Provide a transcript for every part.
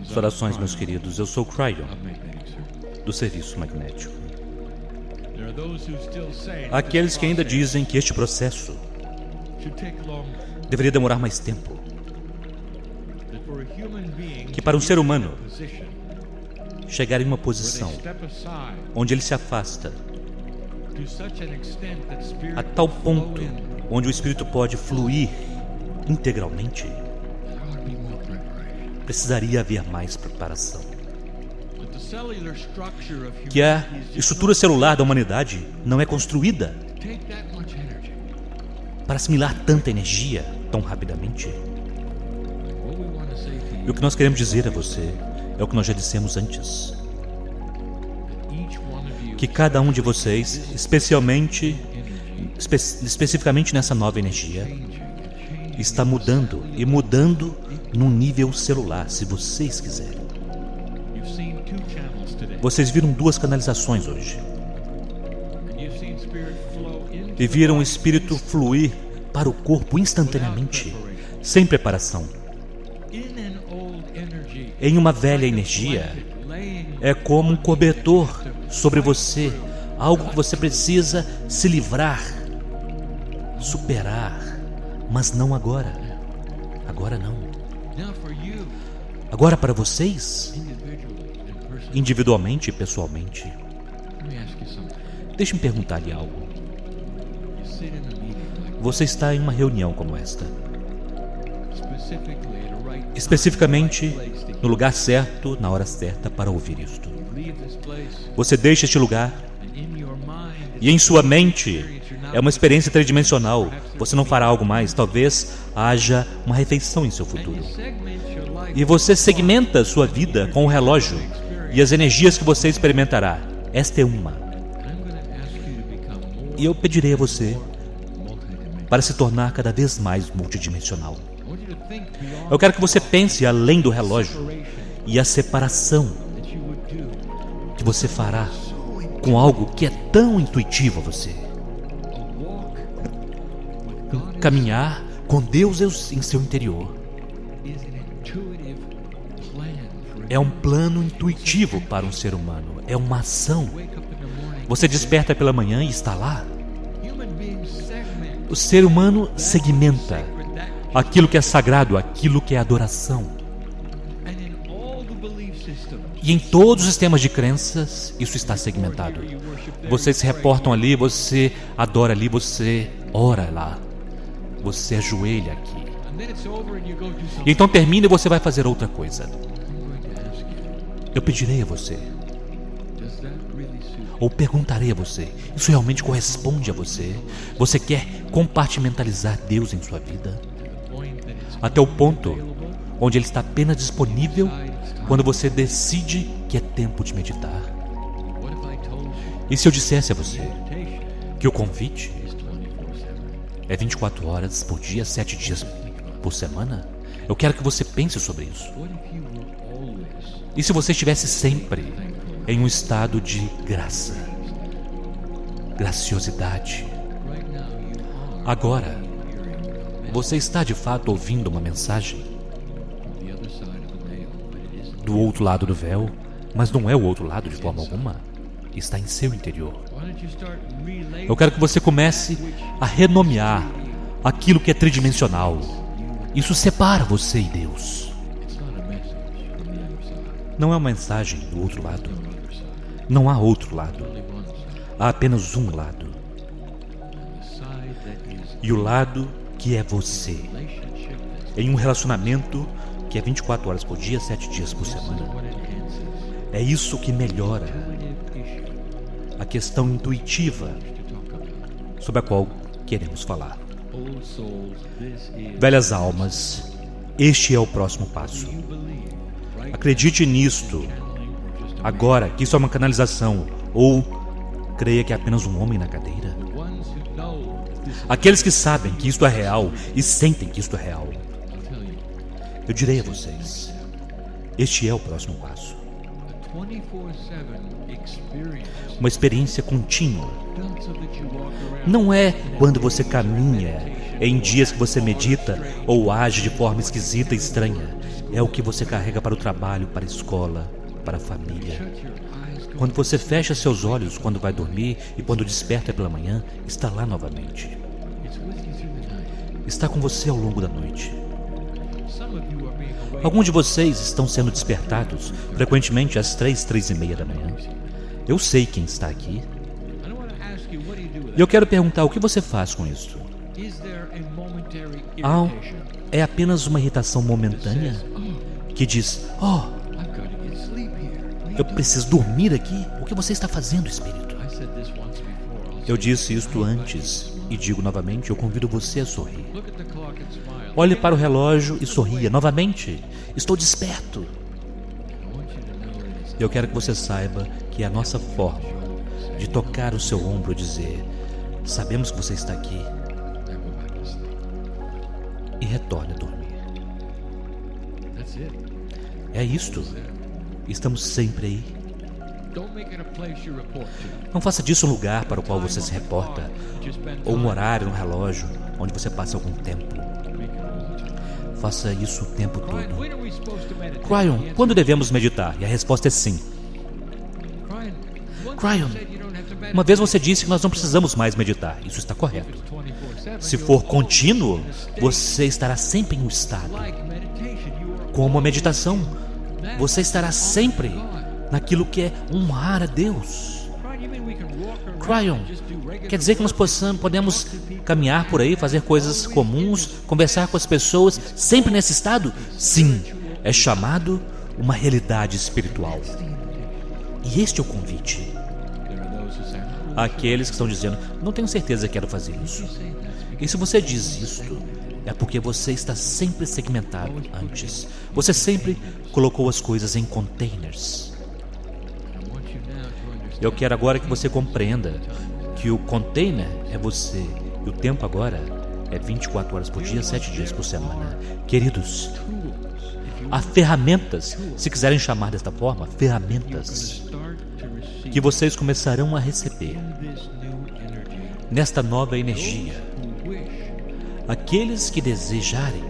Saudações, meus queridos. Eu sou o Cryon, do Serviço Magnético. Há aqueles que ainda dizem que este processo deveria demorar mais tempo, que para um ser humano chegar em uma posição onde ele se afasta a tal ponto onde o espírito pode fluir integralmente, precisaria haver mais preparação. Que a estrutura celular da humanidade não é construída para assimilar tanta energia tão rapidamente. E o que nós queremos dizer a você é o que nós já dissemos antes: que cada um de vocês, especificamente nessa nova energia, está mudando e mudando num nível celular, se vocês quiserem. Vocês viram 2 canalizações hoje. E viram o espírito fluir para o corpo instantaneamente, sem preparação. Em uma velha energia, é como um cobertor sobre você, algo que você precisa se livrar, superar, mas não agora. Agora não. Agora para vocês, individualmente e pessoalmente, deixe-me perguntar-lhe algo. Você está em uma reunião como esta, especificamente no lugar certo, na hora certa para ouvir isto. Você deixa este lugar e em sua mente é uma experiência tridimensional. Você não fará algo mais, talvez haja uma refeição em seu futuro. E você segmenta sua vida com o relógio e as energias que você experimentará. Esta é uma. E eu pedirei a você para se tornar cada vez mais multidimensional. Eu quero que você pense além do relógio e a separação que você fará com algo que é tão intuitivo a você. Caminhar com Deus em seu interior é um plano intuitivo para um ser humano, é uma ação. Você desperta pela manhã e está lá. O ser humano segmenta aquilo que é sagrado, aquilo que é adoração. E em todos os sistemas de crenças, isso está segmentado. Você se reportam ali, você adora ali, você ora lá, você ajoelha aqui. E então termina e você vai fazer outra coisa. Eu pedirei a você, ou perguntarei a você: isso realmente corresponde a você? Você quer compartimentalizar Deus em sua vida? Até o ponto onde Ele está apenas disponível quando você decide que é tempo de meditar. E se eu dissesse a você que o convite é 24 horas por dia, 7 dias por semana? Eu quero que você pense sobre isso. E se você estivesse sempre em um estado de graça, graciosidade? Agora, você está de fato ouvindo uma mensagem do outro lado do véu, mas não é o outro lado de forma alguma. Está em seu interior. Eu quero que você comece a renomear aquilo que é tridimensional. Isso separa você e Deus. Não é uma mensagem do outro lado. Não há outro lado. Há apenas um lado. E o lado que é você. Em um relacionamento que é 24 horas por dia, 7 dias por semana. É isso que melhora a questão intuitiva sobre a qual queremos falar. Velhas almas, este é o próximo passo. Acredite nisto agora, que isso é uma canalização, ou creia que é apenas um homem na cadeira. Aqueles que sabem que isto é real e sentem que isto é real, eu direi a vocês: este é o próximo passo. Uma experiência contínua. Não é quando você caminha, em dias que você medita ou age de forma esquisita e estranha. É o que você carrega para o trabalho, para a escola, para a família. Quando você fecha seus olhos quando vai dormir e quando desperta pela manhã, está lá novamente. Está com você ao longo da noite. Alguns de vocês estão sendo despertados frequentemente às 3h30 da manhã. Eu sei quem está aqui. E eu quero perguntar, o que você faz com isso? É apenas uma irritação momentânea que diz, eu preciso dormir aqui? O que você está fazendo, Espírito? Eu disse isto antes e digo novamente, eu convido você a sorrir. Olhe para o relógio e sorria novamente. Estou desperto. Eu quero que você saiba que é a nossa forma de tocar o seu ombro e dizer, sabemos que você está aqui. E retorne a dormir. É isto. Estamos sempre aí. Não faça disso um lugar para o qual você se reporta, ou um horário no relógio onde você passa algum tempo. Faça isso o tempo todo. Cryon, quando devemos meditar? E a resposta é sim. Cryon, uma vez você disse que nós não precisamos mais meditar. Isso está correto. Se for contínuo, você estará sempre em um estado. Como a meditação, você estará sempre naquilo que é honrar a Deus. Cryon, quer dizer que nós podemos caminhar por aí, fazer coisas comuns, conversar com as pessoas, sempre nesse estado? Sim, é chamado uma realidade espiritual. E este é o convite. Aqueles que estão dizendo, não tenho certeza que quero fazer isso. E se você diz isto, é porque você está sempre segmentado antes. Você sempre colocou as coisas em containers. Eu quero agora que você compreenda que o container é você e o tempo agora é 24 horas por dia, 7 dias por semana. Queridos, há ferramentas, se quiserem chamar desta forma, ferramentas que vocês começarão a receber nesta nova energia. Aqueles que desejarem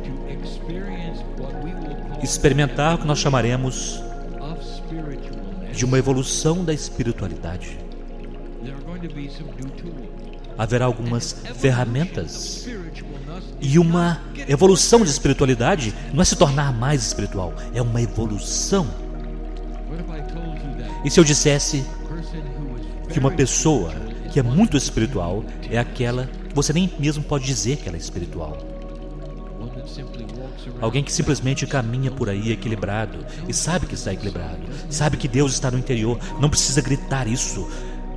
experimentar o que nós chamaremos de uma evolução da espiritualidade, haverá algumas ferramentas. E uma evolução de espiritualidade não é se tornar mais espiritual, é uma evolução. E se eu dissesse que uma pessoa que é muito espiritual é aquela que você nem mesmo pode dizer que ela é espiritual? Alguém que simplesmente caminha por aí equilibrado e sabe que está equilibrado, sabe que Deus está no interior, não precisa gritar isso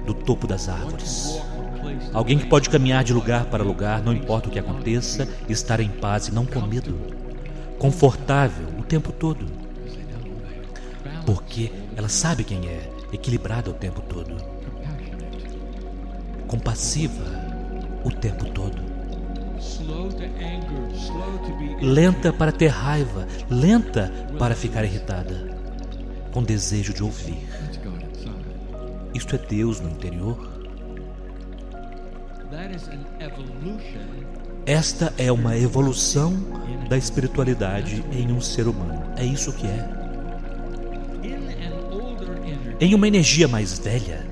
do topo das árvores. Alguém que pode caminhar de lugar para lugar, não importa o que aconteça, estar em paz e não com medo, confortável o tempo todo, porque ela sabe quem é, equilibrada o tempo todo, compassiva o tempo todo, lenta para ter raiva, lenta para ficar irritada, com desejo de ouvir. Isto é Deus no interior. Esta é uma evolução da espiritualidade em um ser humano. É isso que é. Em uma energia mais velha,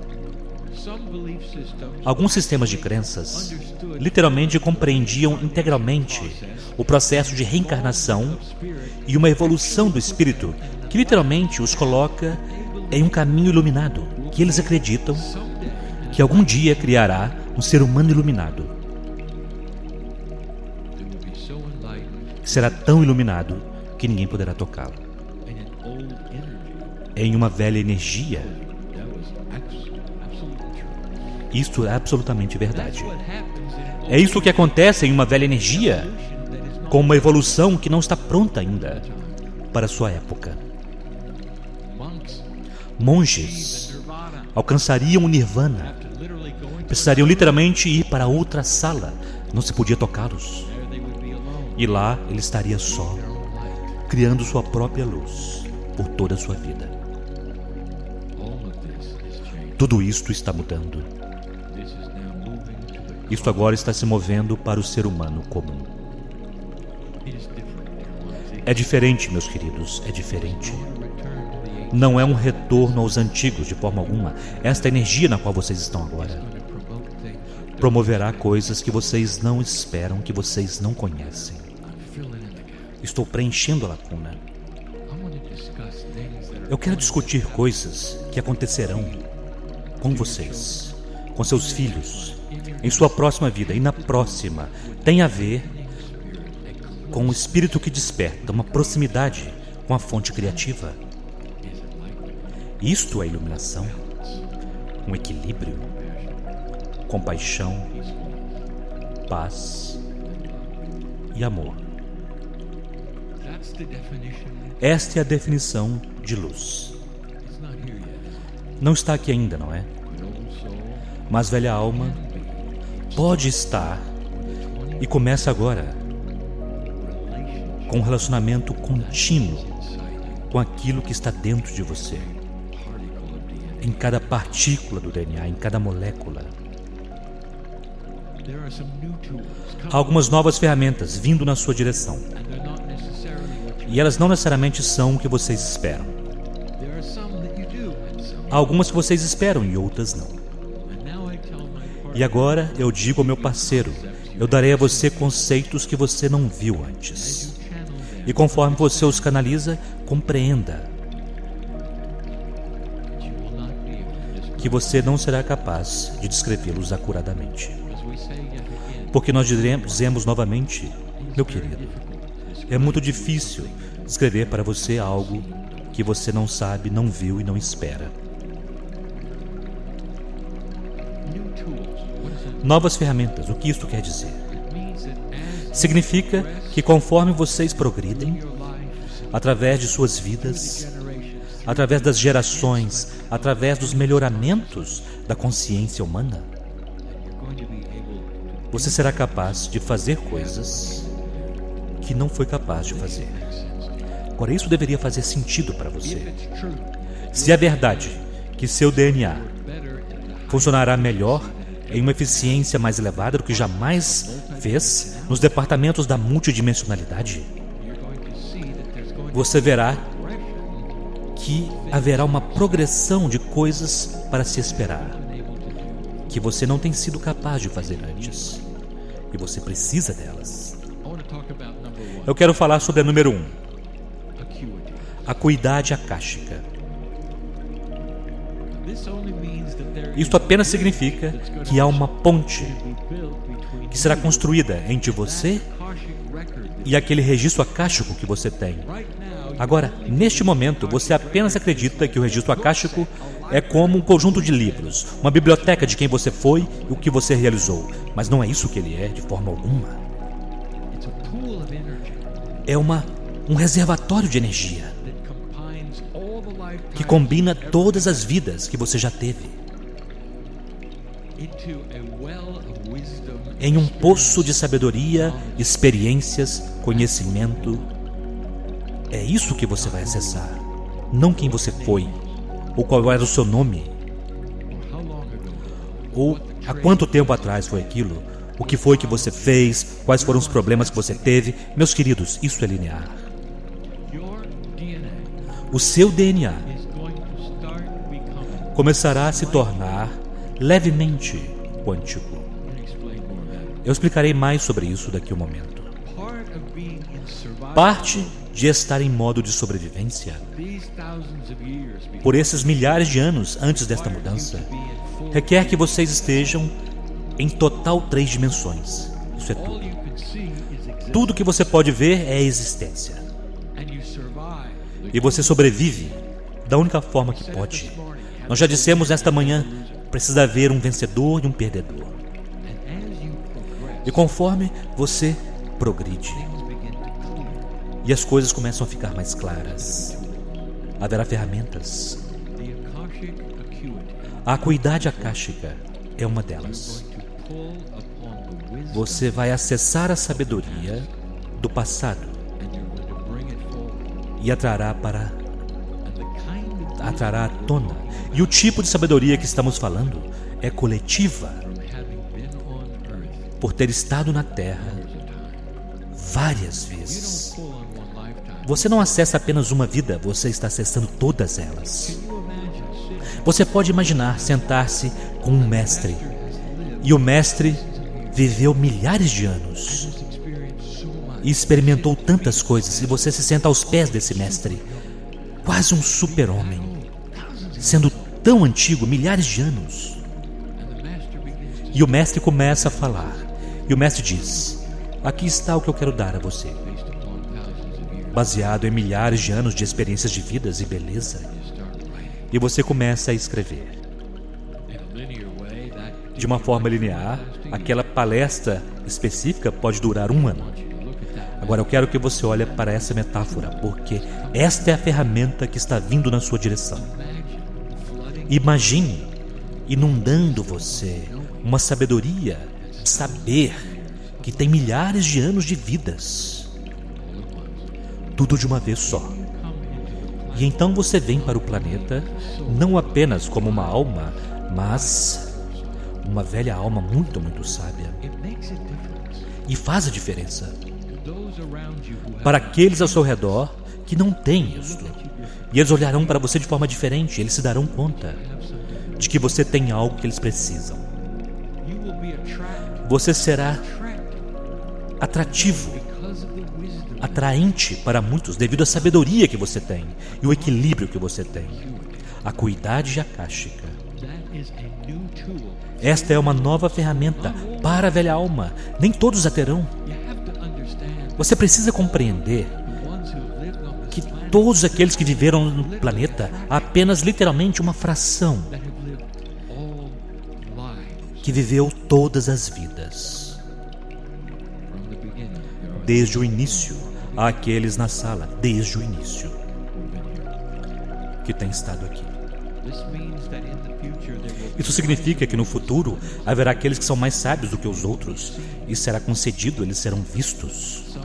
alguns sistemas de crenças literalmente compreendiam integralmente o processo de reencarnação e uma evolução do espírito que literalmente os coloca em um caminho iluminado, que eles acreditam que algum dia criará um ser humano iluminado. Será tão iluminado que ninguém poderá tocá-lo. Em uma velha energia. Isto é absolutamente verdade. É isso que acontece em uma velha energia, com uma evolução que não está pronta ainda para a sua época. Monges alcançariam o nirvana, precisariam literalmente ir para outra sala, não se podia tocá-los. E lá ele estaria só, criando sua própria luz por toda a sua vida. Tudo isto está mudando. Isto agora está se movendo para o ser humano comum. É diferente, meus queridos, é diferente. Não é um retorno aos antigos de forma alguma. Esta energia na qual vocês estão agora promoverá coisas que vocês não esperam, que vocês não conhecem. Estou preenchendo a lacuna. Eu quero discutir coisas que acontecerão com vocês, com seus filhos, em sua próxima vida e na próxima. Tem a ver com um espírito que desperta, uma proximidade com a fonte criativa. Isto é iluminação, um equilíbrio, compaixão, paz e amor. Esta é a definição de luz. Não está aqui ainda, não é? Mas velha alma pode estar e começa agora com um relacionamento contínuo com aquilo que está dentro de você, em cada partícula do DNA, em cada molécula. Há algumas novas ferramentas vindo na sua direção. E elas não necessariamente são o que vocês esperam. Há algumas que vocês esperam e outras não. E agora eu digo ao meu parceiro, eu darei a você conceitos que você não viu antes. E conforme você os canaliza, compreenda que você não será capaz de descrevê-los acuradamente. Porque nós dizemos novamente, meu querido, é muito difícil descrever para você algo que você não sabe, não viu e não espera. Novas ferramentas, o que isto quer dizer? Significa que conforme vocês progridem, através de suas vidas, através das gerações, através dos melhoramentos da consciência humana, você será capaz de fazer coisas que não foi capaz de fazer. Agora, isso deveria fazer sentido para você. Se é verdade que seu DNA funcionará melhor em uma eficiência mais elevada do que jamais fez nos departamentos da multidimensionalidade, você verá que haverá uma progressão de coisas para se esperar, que você não tem sido capaz de fazer antes, e você precisa delas. Eu quero falar sobre a número 1, acuidade akáshica. Isto apenas significa que há uma ponte que será construída entre você e aquele registro akáshico que você tem. Agora, neste momento, você apenas acredita que o registro akáshico é como um conjunto de livros, uma biblioteca de quem você foi e o que você realizou. Mas não é isso que ele é, de forma alguma. É um reservatório de energia que combina todas as vidas que você já teve em um poço de sabedoria, experiências, conhecimento. É isso que você vai acessar, não quem você foi, ou qual era o seu nome, ou há quanto tempo atrás foi aquilo, o que foi que você fez, quais foram os problemas que você teve. Meus queridos, isso é linear. O seu DNA começará a se tornar levemente quântico. Eu explicarei mais sobre isso daqui a um momento. Parte de estar em modo de sobrevivência por esses milhares de anos antes desta mudança requer que vocês estejam em total 3 dimensões. Isso é tudo. Tudo que você pode ver é a existência. E você sobrevive da única forma que pode. Nós já dissemos esta manhã, precisa haver um vencedor e um perdedor. E conforme você progride e as coisas começam a ficar mais claras, haverá ferramentas. A acuidade akáshica é uma delas. Você vai acessar a sabedoria do passado e a trará para atrará à tona. E o tipo de sabedoria que estamos falando é coletiva, por ter estado na Terra várias vezes. Você não acessa apenas uma vida, você está acessando todas elas. Você pode imaginar sentar-se com um mestre, e o mestre viveu milhares de anos e experimentou tantas coisas, e você se senta aos pés desse mestre, quase um super-homem, sendo tão antigo, milhares de anos. E o mestre começa a falar, e o mestre diz: aqui está o que eu quero dar a você, baseado em milhares de anos de experiências de vidas e beleza. E você começa a escrever. De uma forma linear, aquela palestra específica pode durar 1 ano. Agora eu quero que você olhe para essa metáfora, porque esta é a ferramenta que está vindo na sua direção. Imagine inundando você uma sabedoria, saber que tem milhares de anos de vidas. Tudo de uma vez só. E então você vem para o planeta não apenas como uma alma, mas uma velha alma muito, muito sábia. E faz a diferença para aqueles ao seu redor que não têm isto. E eles olharão para você de forma diferente. Eles se darão conta de que você tem algo que eles precisam. Você será atrativo, atraente para muitos devido à sabedoria que você tem e o equilíbrio que você tem, a acuidade akáshica. Esta é uma nova ferramenta para a velha alma. Nem todos a terão. Você precisa compreender que todos aqueles que viveram no planeta, há apenas literalmente uma fração que viveu todas as vidas. Desde o início, há aqueles na sala, desde o início, que têm estado aqui. Isso significa que no futuro haverá aqueles que são mais sábios do que os outros, e será concedido, eles serão vistos.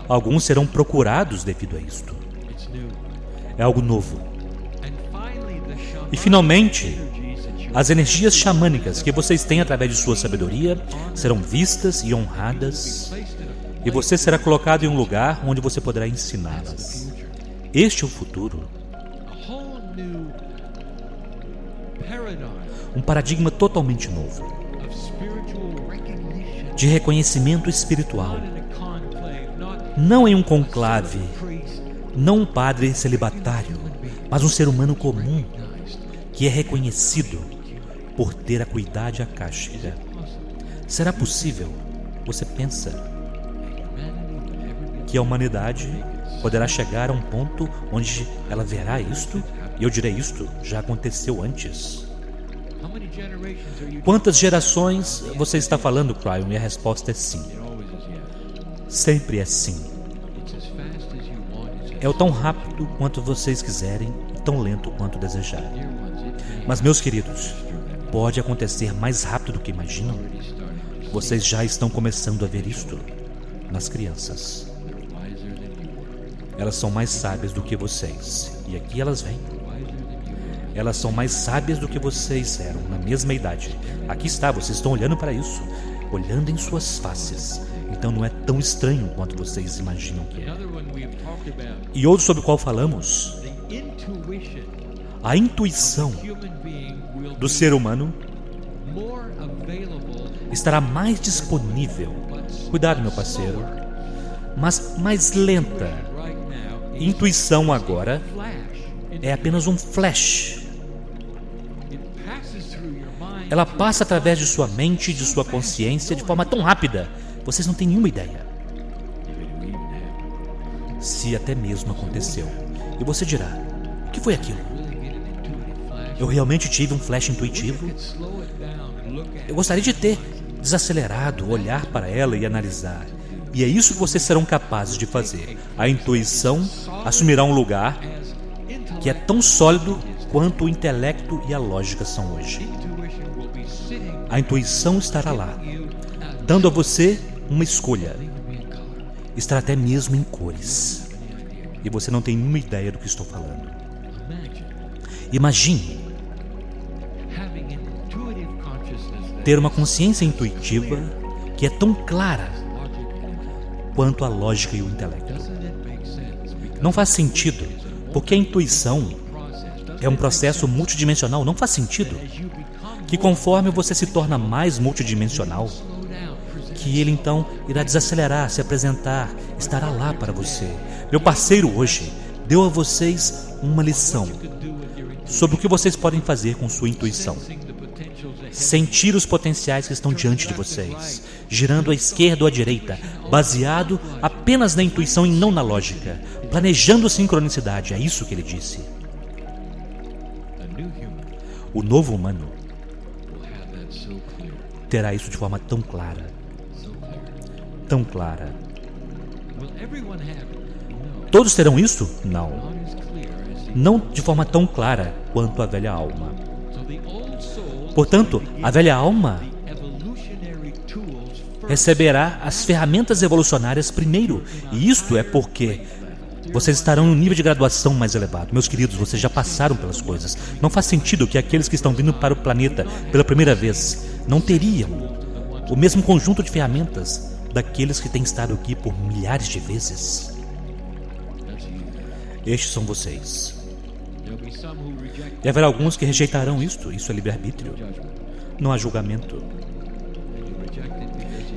Alguns serão procurados devido a isto. É algo novo. E finalmente, as energias xamânicas que vocês têm através de sua sabedoria serão vistas e honradas, e você será colocado em um lugar onde você poderá ensiná-las. Este é o futuro. Um paradigma totalmente novo de reconhecimento espiritual. Não em um conclave, não um padre celibatário, mas um ser humano comum que é reconhecido por ter acuidade akáshica. Será possível? Você pensa que a humanidade poderá chegar a um ponto onde ela verá isto? E eu direi isto, já aconteceu antes. Quantas gerações você está falando, Cryon? E a resposta é sim. Sempre é sim. É o tão rápido quanto vocês quiserem, e tão lento quanto desejarem. Mas, meus queridos, pode acontecer mais rápido do que imaginam. Vocês já estão começando a ver isto nas crianças. Elas são mais sábias do que vocês. E aqui elas vêm. Elas são mais sábias do que vocês eram na mesma idade. Aqui está, vocês estão olhando para isso, olhando em suas faces. Então não é tão estranho quanto vocês imaginam que é. E outro sobre o qual falamos, a intuição do ser humano estará mais disponível. Cuidado, meu parceiro. Mas mais lenta. Intuição agora é apenas um flash. Ela passa através de sua mente e de sua consciência de forma tão rápida, vocês não têm nenhuma ideia. Se até mesmo aconteceu. E você dirá, o que foi aquilo? Eu realmente tive um flash intuitivo? Eu gostaria de ter desacelerado, olhar para ela e analisar. E é isso que vocês serão capazes de fazer. A intuição assumirá um lugar que é tão sólido quanto o intelecto e a lógica são hoje. A intuição estará lá, dando a você uma escolha. Estará até mesmo em cores. E você não tem nenhuma ideia do que estou falando. Imagine ter uma consciência intuitiva que é tão clara quanto a lógica e o intelecto. Não faz sentido, porque a intuição é um processo multidimensional. Não faz sentido que conforme você se torna mais multidimensional, que ele então irá desacelerar, se apresentar, estará lá para você. Meu parceiro hoje deu a vocês uma lição sobre o que vocês podem fazer com sua intuição. Sentir os potenciais que estão diante de vocês, girando à esquerda ou à direita, baseado apenas na intuição e não na lógica, planejando sincronicidade. É isso que ele disse. O novo humano terá isso de forma tão clara. Tão clara. Todos terão isso? Não. Não de forma tão clara quanto a velha alma. Portanto, a velha alma receberá as ferramentas evolucionárias primeiro. E isto é porque vocês estarão em um nível de graduação mais elevado. Meus queridos, vocês já passaram pelas coisas. Não faz sentido que aqueles que estão vindo para o planeta pela primeira vez não teriam o mesmo conjunto de ferramentas daqueles que têm estado aqui por milhares de vezes. Estes são vocês. E haverá alguns que rejeitarão isto. Isso é livre-arbítrio. Não há julgamento.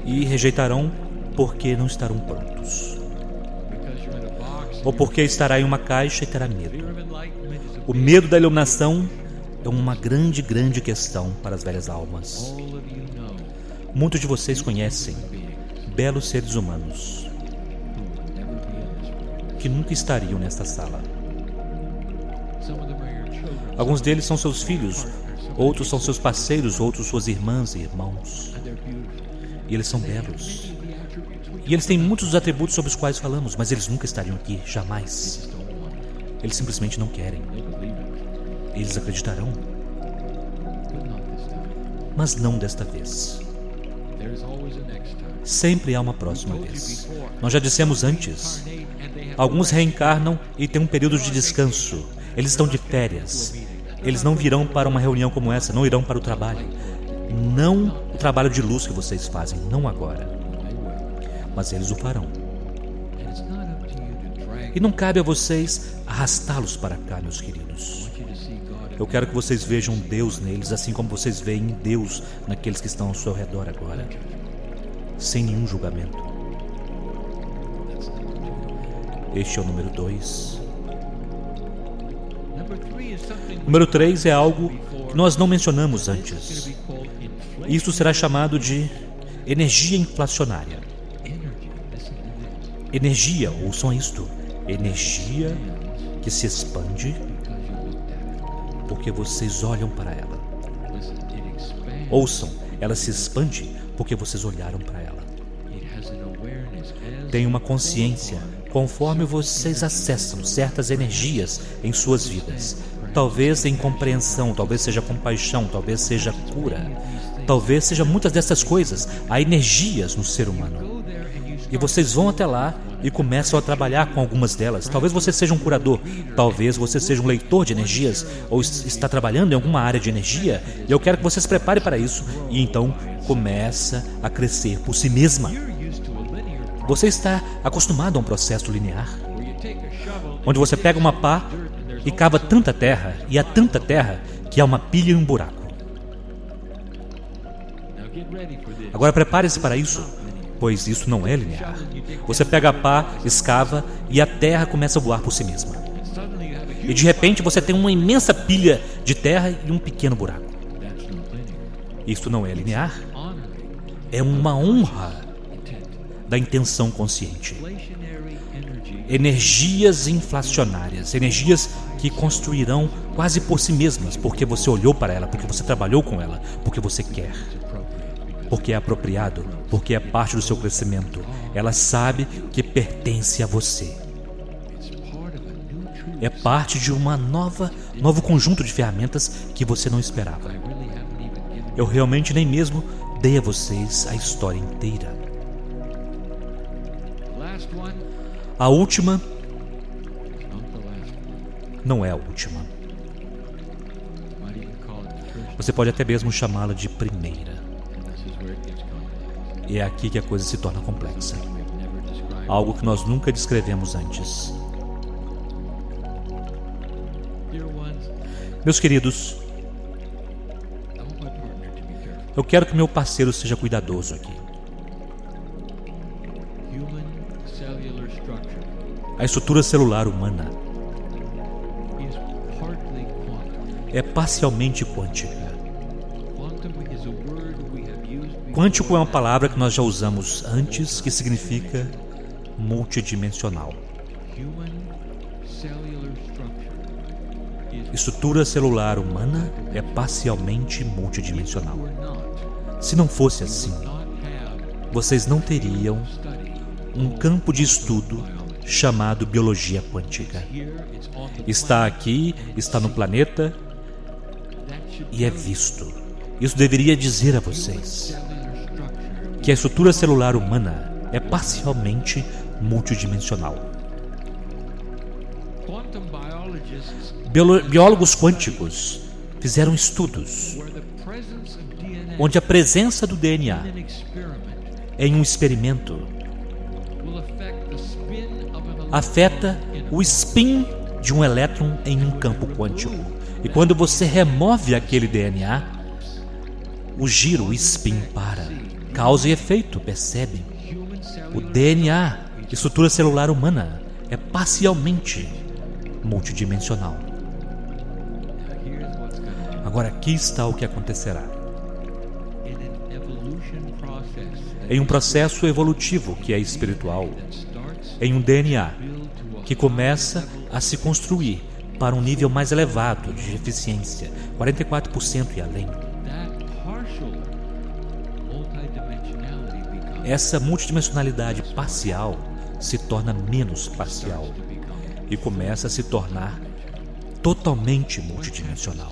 E rejeitarão porque não estarão prontos. Ou porque estará em uma caixa e terá medo. O medo da iluminação é uma grande questão para as velhas almas. Muitos de vocês conhecem belos seres humanos que nunca estariam nesta sala. Alguns deles são seus filhos, outros são seus parceiros, outros suas irmãs e irmãos. E eles são belos. E eles têm muitos dos atributos sobre os quais falamos, mas eles nunca estariam aqui, jamais. Eles simplesmente não querem. Eles acreditarão, mas não desta vez. Sempre há uma próxima vez. Nós já dissemos antes. Alguns reencarnam e têm um período de descanso. Eles estão de férias. Eles não virão para uma reunião como essa, não irão para o trabalho. Não o trabalho de luz que vocês fazem, não agora. Mas eles o farão. E não cabe a vocês arrastá-los para cá, meus queridos. Eu quero que vocês vejam Deus neles, assim como vocês veem Deus naqueles que estão ao seu redor agora. Sem nenhum julgamento. Este é o número 2. Número 3 é algo que nós não mencionamos antes. Isso será chamado de energia inflacionária. Energia, ouçam isto. Energia que se expande porque vocês olham para ela. Ouçam, ela se expande porque vocês olharam para ela. Tem uma consciência conforme vocês acessam certas energias em suas vidas. Talvez em compreensão, talvez seja compaixão, talvez seja cura, talvez seja muitas dessas coisas. Há energias no ser humano. E vocês vão até lá e começam a trabalhar com algumas delas. Talvez você seja um curador, talvez você seja um leitor de energias, ou está trabalhando em alguma área de energia, e eu quero que você se prepare para isso, e então começa a crescer por si mesma. Você está acostumado a um processo linear, onde você pega uma pá e cava tanta terra, e há tanta terra, que há uma pilha e um buraco. Agora prepare-se para isso, pois isso não é linear. Você pega a pá, escava e a terra começa a voar por si mesma. E de repente você tem uma imensa pilha de terra e um pequeno buraco. Isso não é linear. É uma honra da intenção consciente. Energias inflacionárias, energias que construirão quase por si mesmas, porque você olhou para ela, porque você trabalhou com ela, porque você quer. Porque é apropriado, porque é parte do seu crescimento. Ela sabe que pertence a você. É parte de uma novo conjunto de ferramentas que você não esperava. Eu realmente nem mesmo dei a vocês a história inteira. A última não é a última. Você pode até mesmo chamá-la de primeira. E é aqui que a coisa se torna complexa. Algo que nós nunca descrevemos antes. Meus queridos, eu quero que meu parceiro seja cuidadoso aqui. A estrutura celular humana é parcialmente quântica. Quântico é uma palavra que nós já usamos antes, que significa multidimensional. Estrutura celular humana é parcialmente multidimensional. Se não fosse assim, vocês não teriam um campo de estudo chamado biologia quântica. Está aqui, está no planeta e é visto. Isso deveria dizer a vocês que a estrutura celular humana é parcialmente multidimensional. Biólogos quânticos fizeram estudos onde a presença do DNA em um experimento afeta o spin de um elétron em um campo quântico. E quando você remove aquele DNA, o giro, o spin para. Causa e efeito, percebem? O DNA, estrutura celular humana, é parcialmente multidimensional. Agora aqui está o que acontecerá. Em um processo evolutivo que é espiritual, em um DNA que começa a se construir para um nível mais elevado de eficiência, 44% e além. Essa multidimensionalidade parcial se torna menos parcial e começa a se tornar totalmente multidimensional.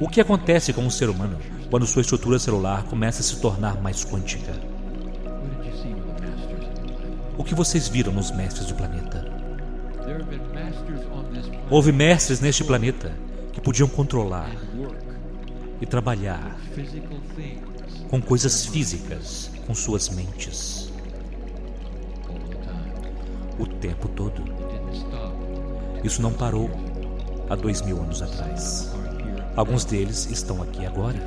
O que acontece com o ser humano quando sua estrutura celular começa a se tornar mais quântica? O que vocês viram nos mestres do planeta? Houve mestres neste planeta que podiam controlar e trabalhar com coisas físicas, com suas mentes, o tempo todo. Isso não parou há 2000 anos atrás. Alguns deles estão aqui agora,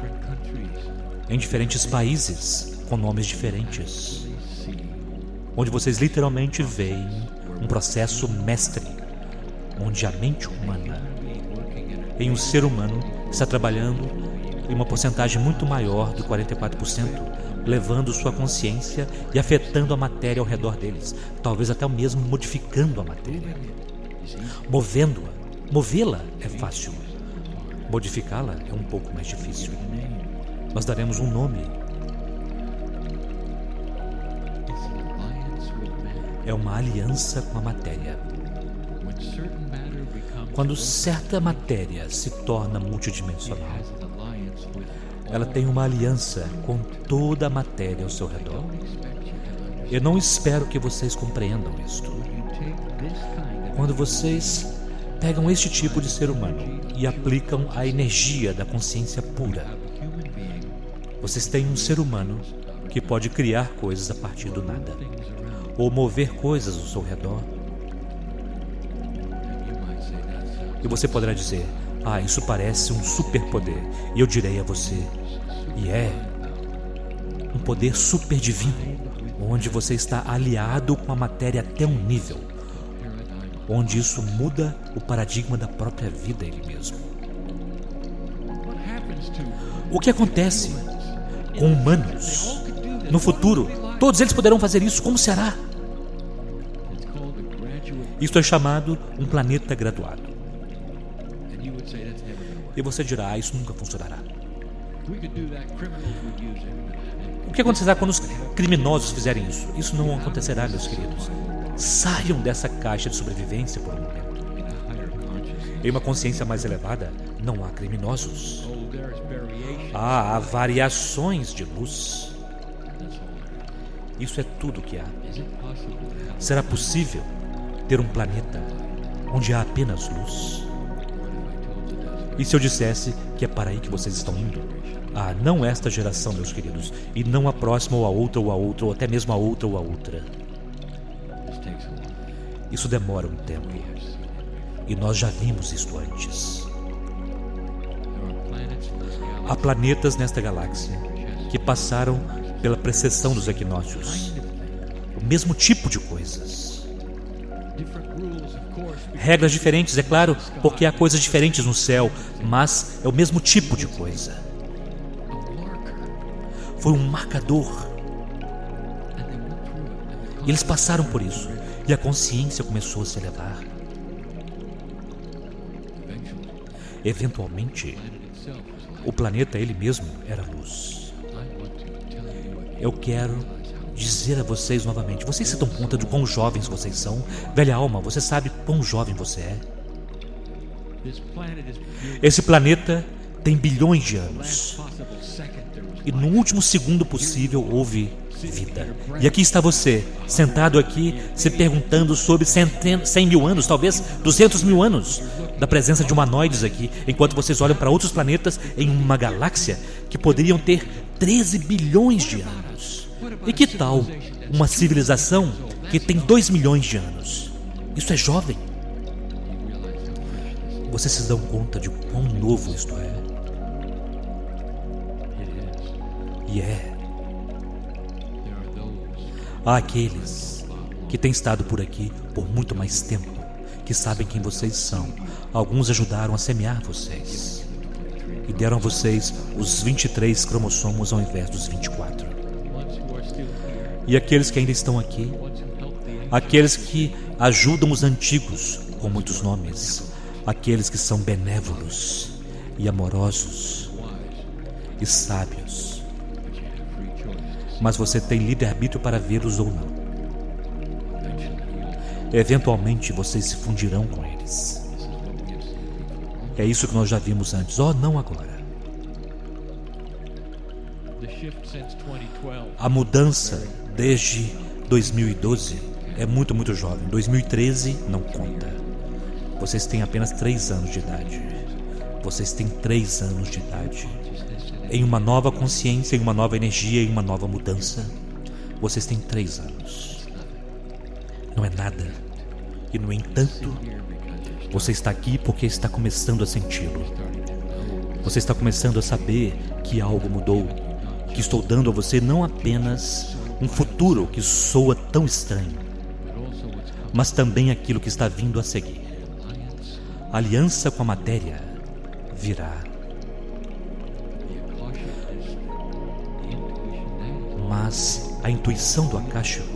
em diferentes países, com nomes diferentes, onde vocês literalmente veem um processo mestre, onde a mente humana, em um ser humano, está trabalhando em uma porcentagem muito maior do 44%, levando sua consciência e afetando a matéria ao redor deles, talvez até mesmo modificando a matéria, movendo-a. Movê-la é fácil, modificá-la é um pouco mais difícil. Nós daremos um nome. É uma aliança com a matéria. Quando certa matéria se torna multidimensional, ela tem uma aliança com toda a matéria ao seu redor. Eu não espero que vocês compreendam isto. Quando vocês pegam este tipo de ser humano e aplicam a energia da consciência pura, vocês têm um ser humano que pode criar coisas a partir do nada, ou mover coisas ao seu redor. E você poderá dizer: ah, isso parece um superpoder. E eu direi a você: e é um poder super divino, onde você está aliado com a matéria até um nível onde isso muda o paradigma da própria vida ele mesmo. O que acontece com humanos no futuro? Todos eles poderão fazer isso. Como será? Isso é chamado um planeta graduado. E você dirá: ah, isso nunca funcionará. O que acontecerá quando os criminosos fizerem isso? Isso não acontecerá, meus queridos. Saiam dessa caixa de sobrevivência por um momento. Em uma consciência mais elevada, não há criminosos. Há variações de luz. Isso é tudo que há. Será possível ter um planeta onde há apenas luz? E se eu dissesse que é para aí que vocês estão indo? Ah, não esta geração, meus queridos, e não a próxima ou a outra ou a outra, ou até mesmo a outra ou a outra. Isso demora um tempo. E nós já vimos isso antes. Há planetas nesta galáxia que passaram pela precessão dos equinócios. O mesmo tipo de coisas. Regras diferentes, é claro, porque há coisas diferentes no céu, mas é o mesmo tipo de coisa. Foi um marcador. E eles passaram por isso. E a consciência começou a se elevar. Eventualmente, o planeta ele mesmo era luz. Eu quero dizer a vocês novamente. Vocês se dão conta de quão jovens vocês são? Velha alma, você sabe quão jovem você é? Esse planeta tem bilhões de anos. E no último segundo possível houve vida. E aqui está você, sentado aqui, se perguntando sobre 100 mil anos, talvez 200 mil anos da presença de humanoides aqui, enquanto vocês olham para outros planetas em uma galáxia que poderiam ter 13 bilhões de anos. E que tal uma civilização que tem 2 milhões de anos? Isso é jovem. Vocês se dão conta de quão novo isto é? E é. Há aqueles que têm estado por aqui por muito mais tempo, que sabem quem vocês são. Alguns ajudaram a semear vocês e deram a vocês os 23 cromossomos ao invés dos 24. E aqueles que ainda estão aqui, aqueles que ajudam os antigos com muitos nomes, aqueles que são benévolos e amorosos e sábios. Mas você tem livre-arbítrio para vê-los ou não. Eventualmente vocês se fundirão com eles. É isso que nós já vimos antes. Oh, não agora. A mudança desde 2012 é muito jovem. 2013 não conta. Vocês têm apenas 3 anos de idade. Vocês têm 3 anos de idade. Em uma nova consciência, em uma nova energia, em uma nova mudança. Vocês têm 3 anos. Não é nada. E no entanto, você está aqui porque está começando a senti-lo. Você está começando a saber que algo mudou. Que estou dando a você não apenas um futuro que soa tão estranho, mas também aquilo que está vindo a seguir. A aliança com a matéria virá. Mas a intuição do acástico,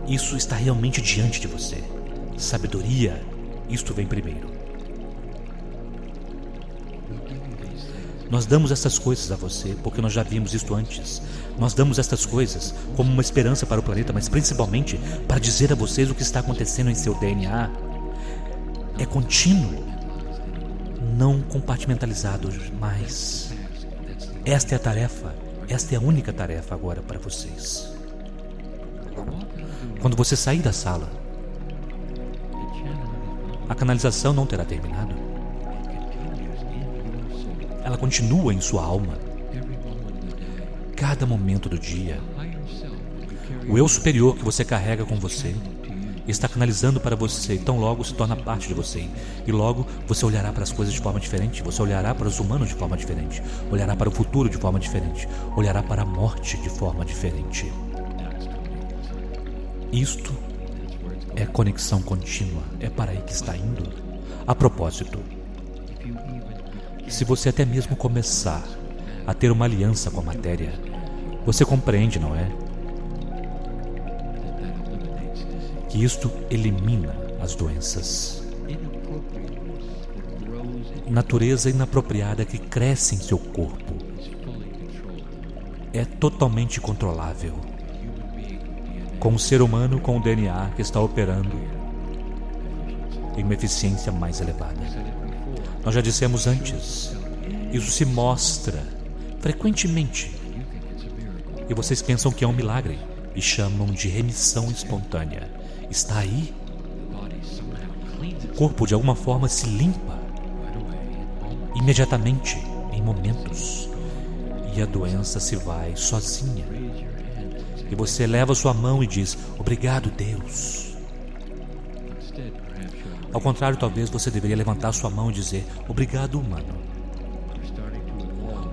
isso está realmente diante de você. Sabedoria, isto vem primeiro. Nós damos essas coisas a você porque nós já vimos isto antes. Nós damos essas coisas como uma esperança para o planeta, mas principalmente para dizer a vocês o que está acontecendo em seu DNA. É contínuo, não compartimentalizado, mas esta é a tarefa. Esta é a única tarefa agora para vocês. Quando você sair da sala, a canalização não terá terminado. Ela continua em sua alma. Cada momento do dia, o eu superior que você carrega com você está canalizando para você, tão logo se torna parte de você. E logo você olhará para as coisas de forma diferente, você olhará para os humanos de forma diferente, olhará para o futuro de forma diferente, olhará para a morte de forma diferente. Isto é conexão contínua, é para aí que está indo. A propósito, se você até mesmo começar a ter uma aliança com a matéria, você compreende, não é? Que isto elimina as doenças. Natureza inapropriada que cresce em seu corpo é totalmente controlável. Com o ser humano com o DNA que está operando em uma eficiência mais elevada. Nós já dissemos antes, isso se mostra frequentemente. E vocês pensam que é um milagre e chamam de remissão espontânea. Está aí. O corpo de alguma forma se limpa imediatamente, em momentos, e a doença se vai sozinha. E você leva sua mão e diz: obrigado, Deus. Ao contrário, talvez você deveria levantar sua mão e dizer: obrigado, humano,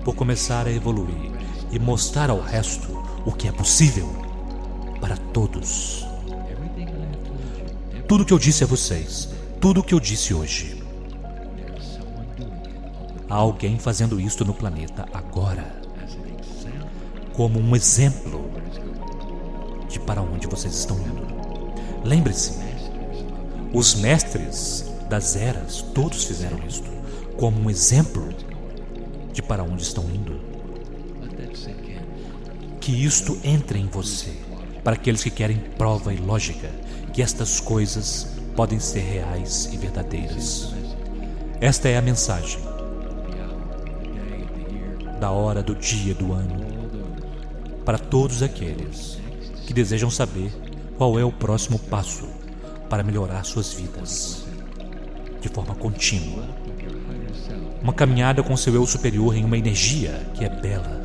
por começar a evoluir e mostrar ao resto o que é possível para todos. Tudo que eu disse a vocês, tudo que eu disse hoje, há alguém fazendo isto no planeta agora, como um exemplo de para onde vocês estão indo. Lembre-se, os mestres das eras, todos fizeram isto, como um exemplo de para onde estão indo. Que isto entre em você, para aqueles que querem prova e lógica, que estas coisas podem ser reais e verdadeiras. Esta é a mensagem da hora, do dia, do ano, para todos aqueles que desejam saber qual é o próximo passo para melhorar suas vidas de forma contínua. Uma caminhada com seu eu superior em uma energia que é bela.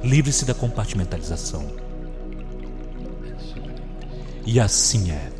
Livre-se da compartimentalização. E assim é.